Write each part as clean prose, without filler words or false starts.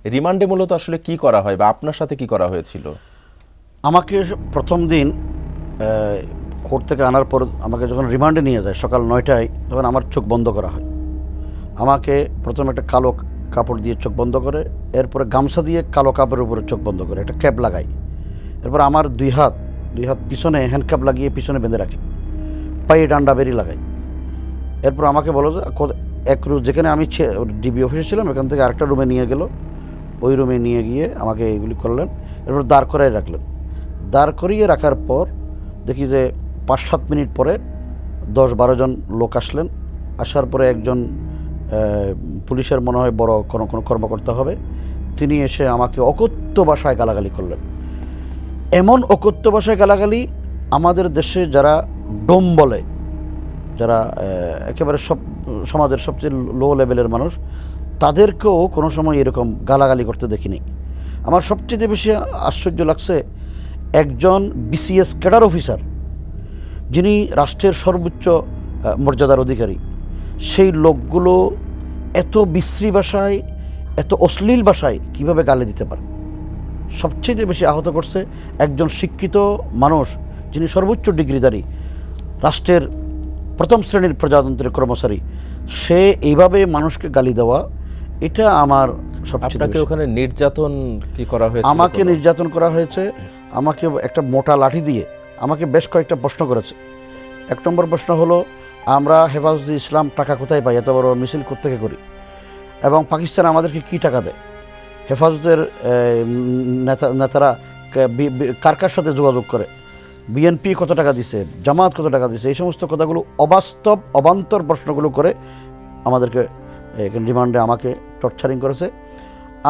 রিমান্ডে মূলত আসলে কি করা হয় বা আপনার সাথে কি করা হয়েছিল? আমাকে প্রথম দিন কোর্ট থেকে আনার পর আমাকে যখন রিমান্ডে নিয়ে যায় সকাল 9টায়, তখন আমার চোখ বন্ধ করা হয়। আমাকে প্রথমে একটা কালো কাপড় দিয়ে চোখ বন্ধ করে, এরপরে গামছা দিয়ে কালো কাপড়ের উপরে চোখ বন্ধ করে একটা ক্যাপ লাগাই। এরপর আমার দুই হাত পিছনে হ্যান্ডক্যাপ লাগিয়ে পিছনে বেঁধে রাখি, পায়ে ডান্ডা বেরি লাগাই। এরপর আমাকে বলো যে এক রুম, যেখানে আমি ডিবি অফিসে ছিলাম এখান থেকে আরেকটা রুমে নিয়ে গেল। ওই রুমে নিয়ে গিয়ে আমাকে এইগুলি করলেন। এরপর দাঁড় করাই রাখলেন। দাঁড় করিয়ে রাখার পর দেখি যে 5-7 মিনিট পরে 10-12 জন লোক আসলেন। আসার পরে একজন পুলিশের মনে হয় বড় কোনো কর্মকর্তা হবে, তিনি এসে আমাকে অকথ্য ভাষায় গালাগালি করলেন। এমন অকথ্য ভাষায় গালাগালি, আমাদের দেশে যারা ডোম বলে, যারা একেবারে সমাজের সবচেয়ে লো লেভেলের মানুষ, তাদেরকেও কোনো সময় এরকম গালাগালি করতে দেখিনি। আমার সবচেয়ে বেশি আশ্চর্য লাগছে, একজন বিসিএস ক্যাডার অফিসার, যিনি রাষ্ট্রের সর্বোচ্চ মর্যাদার অধিকারী, সেই লোকগুলো এত বিশ্রী ভাষায়, এত অশ্লীল ভাষায় কীভাবে গালি দিতে পারে। সবচেয়ে বেশি আহত করছে একজন শিক্ষিত মানুষ, যিনি সর্বোচ্চ ডিগ্রিধারী, রাষ্ট্রের প্রথম শ্রেণীর প্রজাতন্ত্রের কর্মচারী, সে এইভাবে মানুষকে গালি দেওয়া, এটা আমার সবচেয়ে। আপনাকে ওখানে নির্যাতন কি করা হয়েছে? আমাকে নির্যাতন করা হয়েছে। আমাকে একটা মোটা লাঠি দিয়ে আমাকে বেশ কয়েকটা প্রশ্ন করেছে। 1 নম্বর প্রশ্ন হলো, আমরা হেফাজতে ইসলাম টাকা কোথায় পাই, এত বড় মিছিল কোত্থেকে করি, এবং পাকিস্তান আমাদেরকে কি টাকা দেয়, হেফাজতের নেতারা কার কার সাথে যোগাযোগ করে, বিএনপি কত টাকা দিছে, জামাত কত টাকা দিছে, এই সমস্ত কথাগুলো অবাস্তব অবান্তর প্রশ্নগুলো করে আমাদেরকে রিমান্ডে আমাকে টর্চারিং করেছে।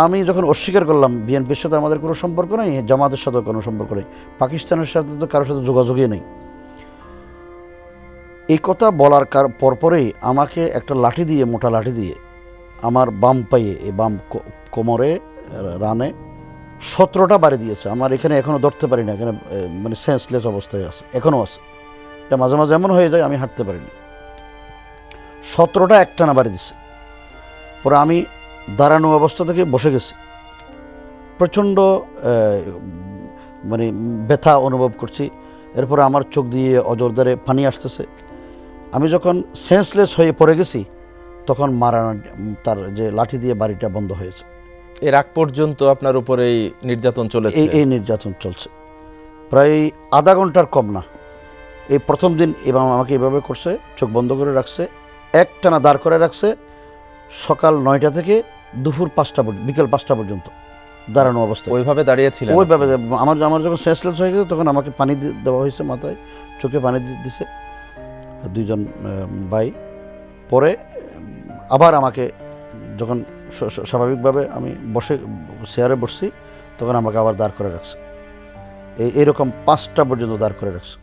আমি যখন অস্বীকার করলাম বিএনপির সাথে আমাদের কোনো সম্পর্ক নেই, জামাতের সাথেও কোনো সম্পর্ক নেই, পাকিস্তানের সাথে তো কারোর সাথে যোগাযোগই নেই, এই কথা বলার পরপরেই আমাকে একটা লাঠি দিয়ে, মোটা লাঠি দিয়ে আমার বাম পায়ে, এই বাম কোমরে, রানে 17টা বাড়ি দিয়েছে। আমার এখানে এখনও ধরতে পারি না, এখানে মানে সেন্সলেস অবস্থায় আছে, এখনও আছে। এটা মাঝে মাঝে এমন হয়ে যায় আমি হাঁটতে পারিনি। 17টা একটানা বাড়ি দিছে। পরে আমি দাঁড়ানো অবস্থা থেকে বসে গেছি, প্রচণ্ড মানে ব্যথা অনুভব করছি। এরপরে আমার চোখ দিয়ে অজরদারে পানি আসতেছে। আমি যখন সেন্সলেস হয়ে পড়ে গেছি, তখন তার যে লাঠি দিয়ে বাড়িটা বন্ধ হয়েছে। এর আগ পর্যন্ত আপনার উপরে এই নির্যাতন চলেছে? এই নির্যাতন চলছে প্রায় আধা ঘন্টার কম না। এই প্রথম দিন এবং আমাকে এভাবে করছে, চোখ বন্ধ করে রাখছে, একটানা দাঁড় করে রাখছে, সকাল 9টা থেকে দুপুর 5টা, বিকেল 5টা পর্যন্ত দাঁড়ানো অবস্থায় ওইভাবে দাঁড়িয়েছিলেন? ওইভাবে। আমার যখন সেন্সলেস হয়ে গেছে, তখন আমাকে পানি দেওয়া হয়েছে, মাথায় চোখে পানি দিছে 2 জন ভাই। পরে আবার আমাকে যখন স্বাভাবিকভাবে আমি চেয়ারে বসছি, তখন আমাকে আবার দাঁড় করে রাখছে। এইরকম 5টা পর্যন্ত দাঁড় করে রাখছে।